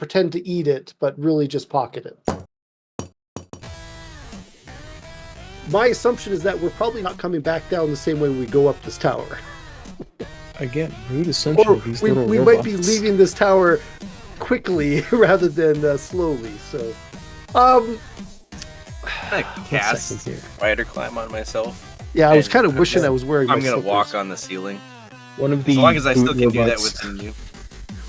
pretend to eat it, but really just pocket it. My assumption is that we're probably not coming back down the same way we go up this tower. Again, rude assumption Or of these we little might robots. be leaving this tower quickly rather than slowly. So, I'm gonna second cast here. spider climb on myself. yeah, I was And kind of wishing I was wearing my I'm gonna slippers. walk on the ceiling. One of the As long as I still boot can do that robots- with some new.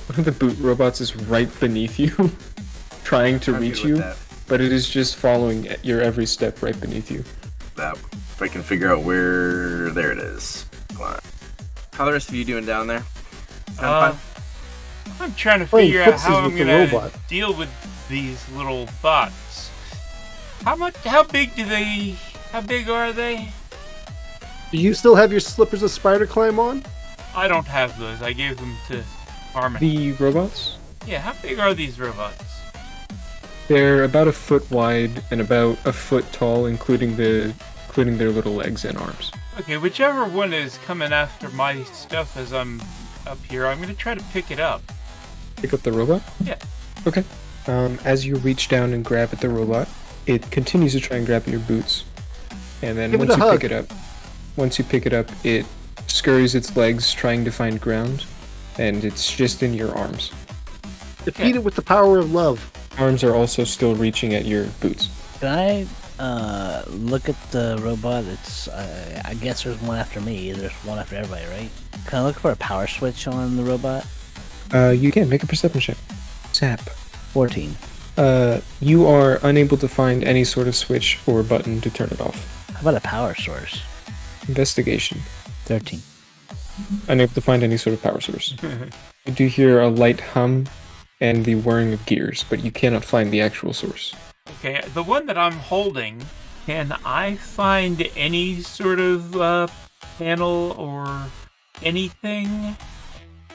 One of the boot robots is right beneath you, trying to I'm reach good with you, that. but it is just following your every step right beneath you. That if I can figure out where. There it is. Come on. How the rest of you doing down there? Having fun? I'm trying to Playing figure out footsies how I'm with the gonna robot. deal with these little bots. How big are they? Do you still have your slippers of spider climb on? I don't have those. I gave them to Harmon. The robots? Yeah, how big are these robots? They're about a foot wide and about a foot tall, including their little legs and arms. Okay, whichever one is coming after my stuff as I'm up here, I'm gonna try to pick it up. Pick up the robot? Yeah. Okay. As you reach down and grab at the robot, it continues to try and grab at your boots. And then Give it once a you hug. pick it up, it scurries its legs trying to find ground, and it's just in your arms. Defeat it with the power of love. Arms are also still reaching at your boots. Can I look at the robot? It's I guess there's one after me. There's one after everybody, right? Can I look for a power switch on the robot? You can make a perception check. Zap. 14. You are unable to find any sort of switch or button to turn it off. How about a power source? Investigation. 13. Unable to find any sort of power source. You do hear a light hum and the whirring of gears, but you cannot find the actual source. Okay, the one that I'm holding, can I find any sort of panel or anything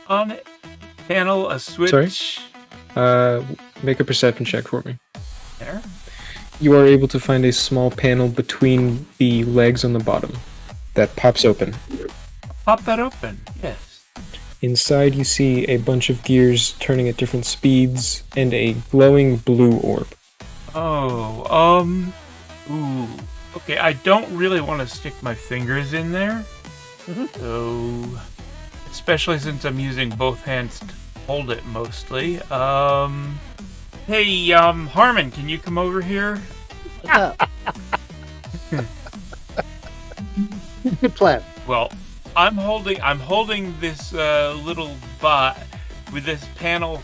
on it? Panel, a switch? Make a perception check for me. There? You are able to find a small panel between the legs on the bottom that pops open. Pop that open, yes. Inside you see a bunch of gears turning at different speeds and a glowing blue orb. Oh, ooh. Okay, I don't really want to stick my fingers in there. So, especially since I'm using both hands to hold it mostly. Hey, Harmon, can you come over here? What's up? Good plan. Well, I'm holding this little bot with this panel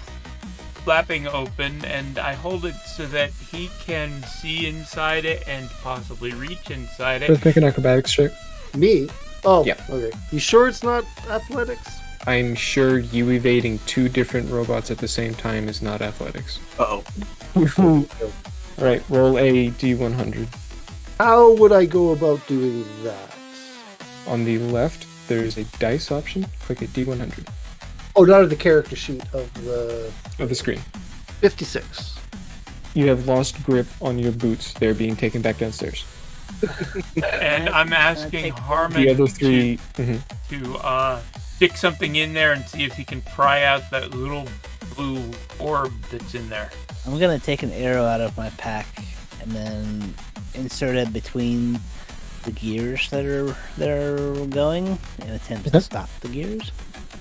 flapping open, and I hold it so that he can see inside it and possibly reach inside it. Let's make an acrobatics check. Me? Oh, Yeah. okay. You sure it's not athletics? I'm sure you evading two different robots at the same time is not athletics. Uh-oh. Alright, roll a d100. How would I go about doing that? On the left, there's a dice option. Click a d100 Oh, not of the character sheet of the of the screen. 56. You have lost grip on your boots. They're being taken back downstairs. And I'm asking Harmon The other three... to stick something in there and see if he can pry out that little blue orb that's in there. I'm gonna take an arrow out of my pack and then insert it between the gears that are going in attempt to stop the gears.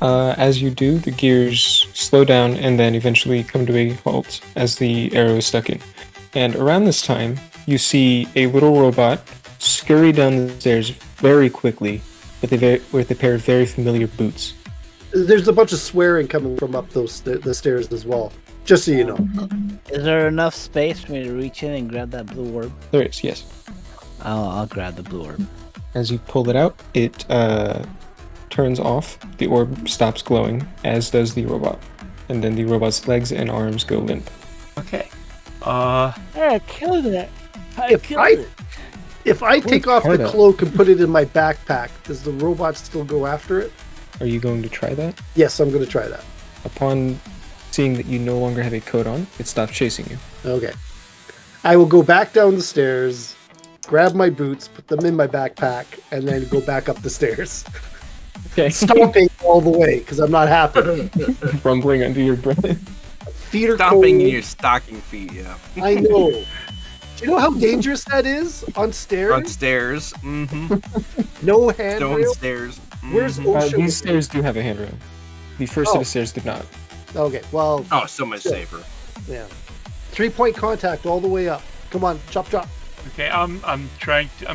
As you do, the gears slow down and then eventually come to a halt as the arrow is stuck in. And around this time, you see a little robot scurry down the stairs very quickly with a pair of very familiar boots. There's a bunch of swearing coming from up the stairs as well. Just so you know. Is there enough space for me to reach in and grab that blue orb? There is, yes. I'll grab the blue orb. As you pull it out, it turns off. The orb stops glowing, as does the robot. And then the robot's legs and arms go limp. Okay. I killed it. If I take off hard the up. cloak and put it in my backpack, does the robot still go after it? Are you going to try that? Yes, I'm going to try that. Upon seeing that you no longer have a coat on, it stops chasing you. Okay. I will go back down the stairs, grab my boots, put them in my backpack, and then go back up the stairs. Okay. Stomping all the way because I'm not happy. Rumbling under your breath. feet are Stomping cold. in your stocking feet, yeah. I know. Do you know how dangerous that is on stairs? On stairs. Mm-hmm. No Stone handrail. stairs. Where's Mhm. OSHA? These stairs do have a handrail. The first set of stairs did not. Okay, well, Oh, so much Sure. safer. yeah. 3-point contact all the way up. Come on, chop. Okay, I'm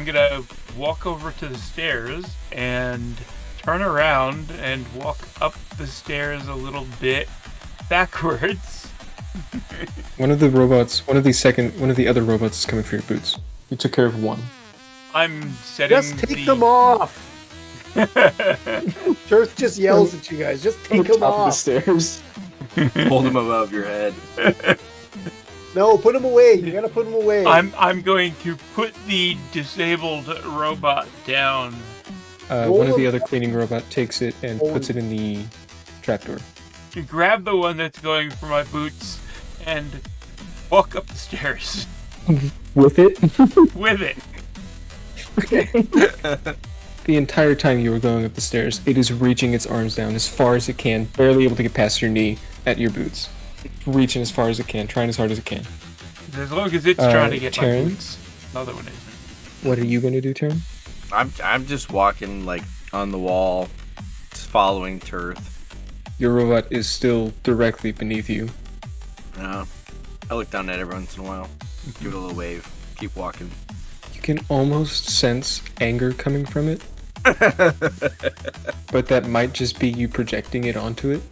gonna walk over to the stairs and turn around and walk up the stairs a little bit backwards. One of the other robots is coming for your boots. You took care of one. I'm setting Just take them off. Turth just yells at you guys. Just take them Top of the off. stairs. Hold them above your head. No, put them away. You gotta put them away. I'm going to put the disabled robot down. One of the other cleaning robot takes it and puts it in the trapdoor. To grab the one that's going for my boots and walk up the stairs With it? with it. The entire time you were going up the stairs, it is reaching its arms down as far as it can, barely able to get past your knee at your boots. Reaching as far as it can, trying as hard as it can. As long as it's trying to get Taryn? my boots. Another one isn't. What are you going to do, Taryn? I'm just walking like on the wall, just following Turth. Your robot is still directly beneath you. I look down at it every once in a while. Give it a little wave. Keep walking. You can almost sense anger coming from it, but that might just be you projecting it onto it.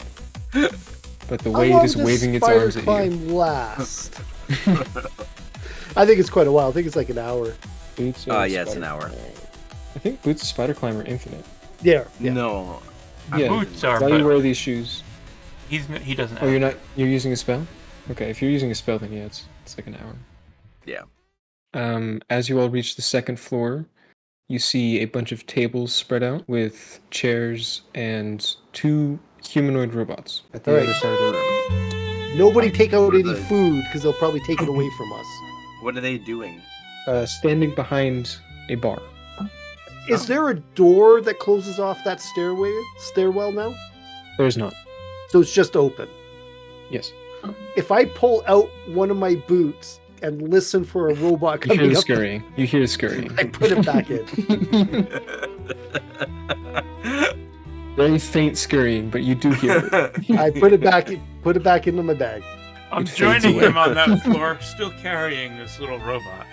But the way How it long is does waving its spider arms at you. climb last? I think it's quite a while. I think it's like an hour. Boots Yeah, or it's an spider- hour. I think Boots and Spider Climb are infinite. Yeah. No. Yeah, Boots are, while you but wear these shoes. he doesn't Oh, have. you're using a spell? Okay, if you're using a spell, then yeah, it's like an hour. Yeah. As you all reach the second floor, you see a bunch of tables spread out with chairs and 2 humanoid robots at the Alright. other side of the room. Nobody take out What are any they- food because they'll probably take it away from us. What are they doing? Standing behind a bar. Is there a door that closes off that stairwell now? There's not. So it's just open. Yes. If I pull out one of my boots and listen for a robot You hear coming the up, scurrying. You hear the scurrying. I put it back in. Very faint scurrying, but you do hear it. I put it back into my bag. I'm It fades joining away. him on that floor, still carrying this little robot.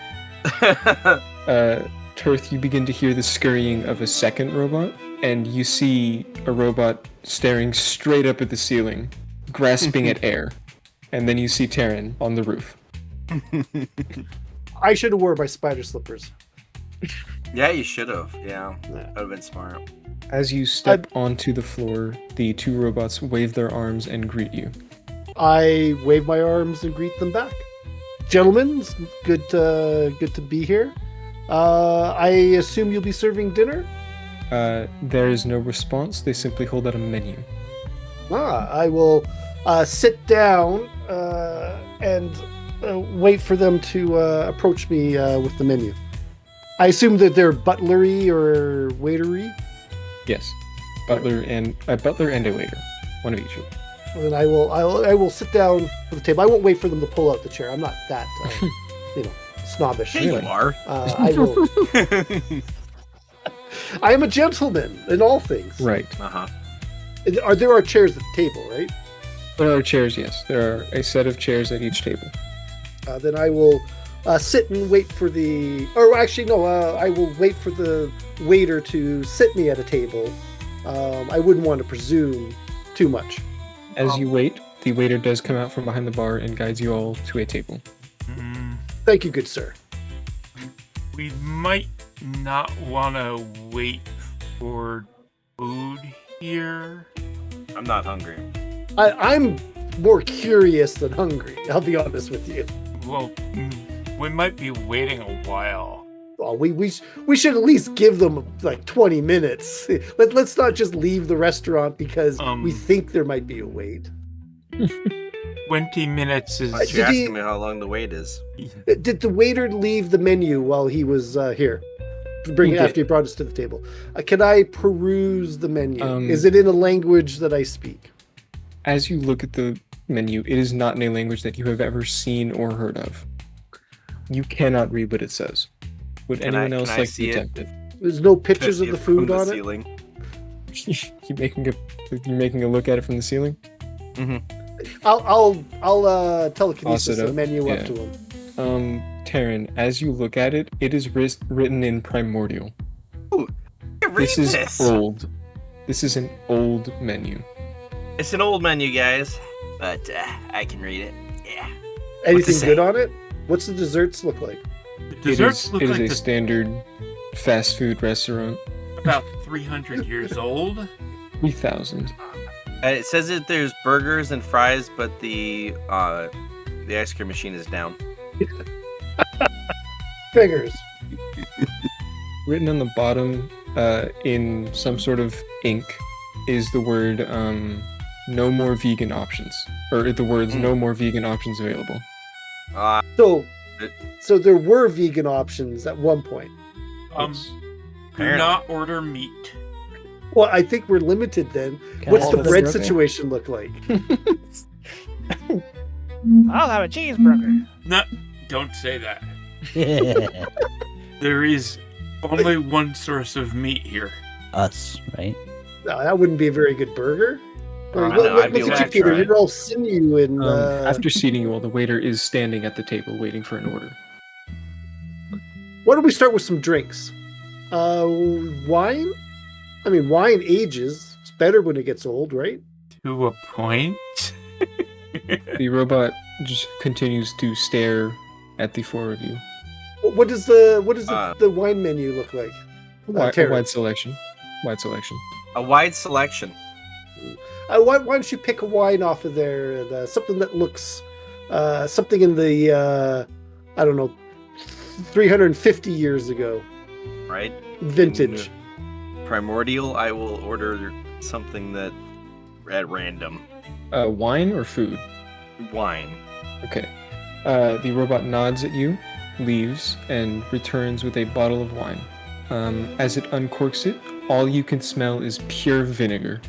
Turth, you begin to hear the scurrying of a second robot, and you see a robot staring straight up at the ceiling, grasping at air. And then you see Taryn on the roof. I should have worn my spider slippers. Yeah, you should have. Yeah, Yeah. that would have been smart. As you step onto the floor, the 2 robots wave their arms and greet you. I wave my arms and greet them back. Gentlemen, it's good to be here. I assume you'll be serving dinner? There is no response. They simply hold out a menu. I will sit down and wait for them to approach me with the menu. I assume that they're butlery or waitery. Yes, butler and a waiter, one of each. And I will sit down at the table. I won't wait for them to pull out the chair. I'm not that snobbish. Yeah, you are. I will. I am a gentleman in all things. Right. Uh-huh. There are chairs at the table, right? There are chairs. Yes, there are a set of chairs at each table. Then I will sit and wait for the. Or actually, no. I will wait for the waiter to sit me at a table. I wouldn't want to presume too much. As you wait, the waiter does come out from behind the bar and guides you all to a table. Thank you, good sir. We might not want to wait for food here. I'm not hungry. I'm more curious than hungry. I'll be honest with you. Well, we might be waiting a while. Well, we should at least give them like 20 minutes. Let's not just leave the restaurant because we think there might be a wait. 20 minutes is... Why'd Did you he- asking me how long the wait is? Did the waiter leave the menu while he was here? He did. After he brought us to the table. Can I peruse the menu? Um, Is it in a language that I speak? As you look at the menu, it is not in a language that you have ever seen or heard of. You cannot read what it says. Would anyone else can I like to see it? attempt it? There's no pictures of the From food the on ceiling. You're making a look at it from the ceiling? it. I'll telekinesis Toss it the up, menu yeah. up to him. Taryn, as you look at it, it is written in primordial. Ooh, I can read This is this. old. This is an old menu. It's an old menu, guys, but I can read it. Yeah. Anything say? good on it? What's the desserts look like? The desserts look it is like a standard fast food restaurant. about 300 years old. 3,000. It says that there's burgers and fries, but the ice cream machine is down. Figures. Written on the bottom, in some sort of ink, is the word "no more vegan options," or the words "no more vegan options available." So, It- so there were vegan options at one point. Yes. Do not order meat. Well, I think we're limited then. Can What's I the have bread burger? situation look like? I'll have a cheeseburger. No, don't say that. There is only one source of meat here. Us, right? No, that wouldn't be a very good burger. I know, I'd be Look at willing you, to Peter. try. You're all sinew and. After seating you all, the waiter is standing at the table waiting for an order. Why don't we start with some drinks? Wine? I mean, wine ages. It's better when it gets old, right? To a point. The robot just continues to stare at the four of you. What does the wine menu look like? A Taryn. wide selection. Wide selection. A wide selection. Why don't you pick a wine off of there and something that looks something in the I don't know 350 years ago Right? vintage. Primordial, I will order something that at random. Wine or food? Wine. Okay. The robot nods at you, leaves, and returns with a bottle of wine. As it uncorks it, all you can smell is pure vinegar.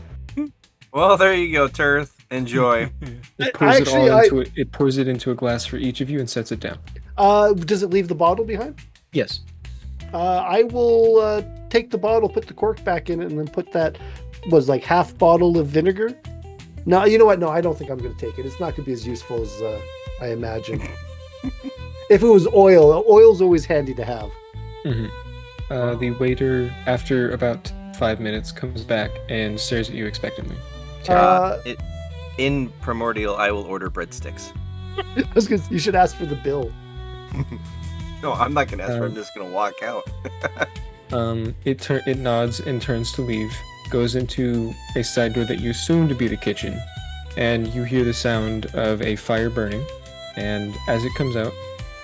Well, there you go, Turth. Enjoy. It pours Actually, it pours it into a glass for each of you and sets it down. Does it leave the bottle behind? Yes. I will take the bottle, put the cork back in it, and then put that was like half bottle of vinegar. No, you know what? No, I don't think I'm going to take it. It's not going to be as useful as I imagine. If it was oil's always handy to have. Mm-hmm. The waiter, after about 5 minutes, comes back and stares at you expectantly. In Primordial, I will order breadsticks. You should ask for the bill. No, I'm not gonna ask for it. I'm just gonna walk out. It nods and turns to leave, goes into a side door that you assume to be the kitchen, and you hear the sound of a fire burning, and as it comes out,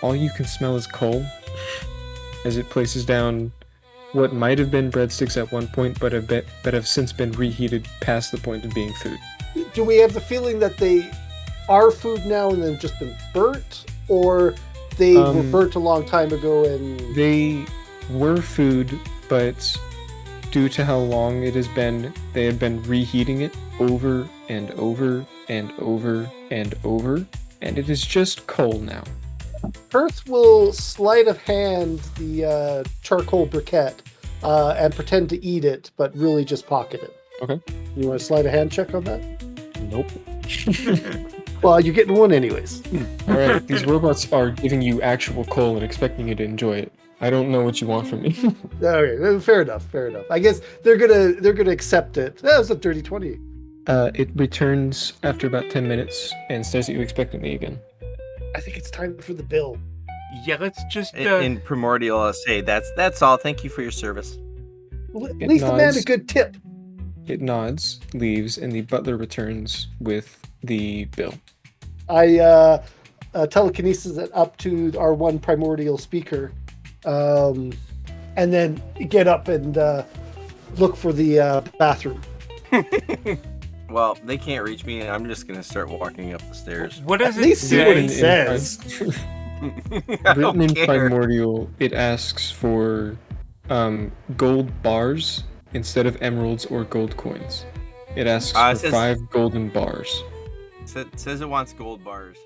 all you can smell is coal, as it places down what might have been breadsticks at one point, but have since been reheated past the point of being food. Do we have the feeling that they are food now and then just been burnt, or they were burnt a long time ago and They were food, but due to how long it has been, they have been reheating it over and over and over and over, and it is just coal now. Earth will sleight of hand the charcoal briquette and pretend to eat it, but really just pocket it. Okay. You want a sleight of hand check on that? Nope. Well, you're getting one anyways. Alright, these robots are giving you actual coal and expecting you to enjoy it. I don't know what you want from me. Okay, fair enough. I guess they're gonna accept it. That was a dirty 20. It returns after about 10 minutes and stares at you expectantly again. I think it's time for the bill. Yeah, let's just. In Primordial, I'll say that's all. Thank you for your service. Leave the man nods. a good tip. It nods, leaves, and the butler returns with the bill. I telekinesis it up to our one primordial speaker, and then get up and look for the bathroom. Well, they can't reach me. I'm just gonna start walking up the stairs. What does At it least see what say? it says. I Written don't in care. primordial, it asks for gold bars instead of emeralds or gold coins. It asks It for says- 5 golden bars. Says it wants gold bars.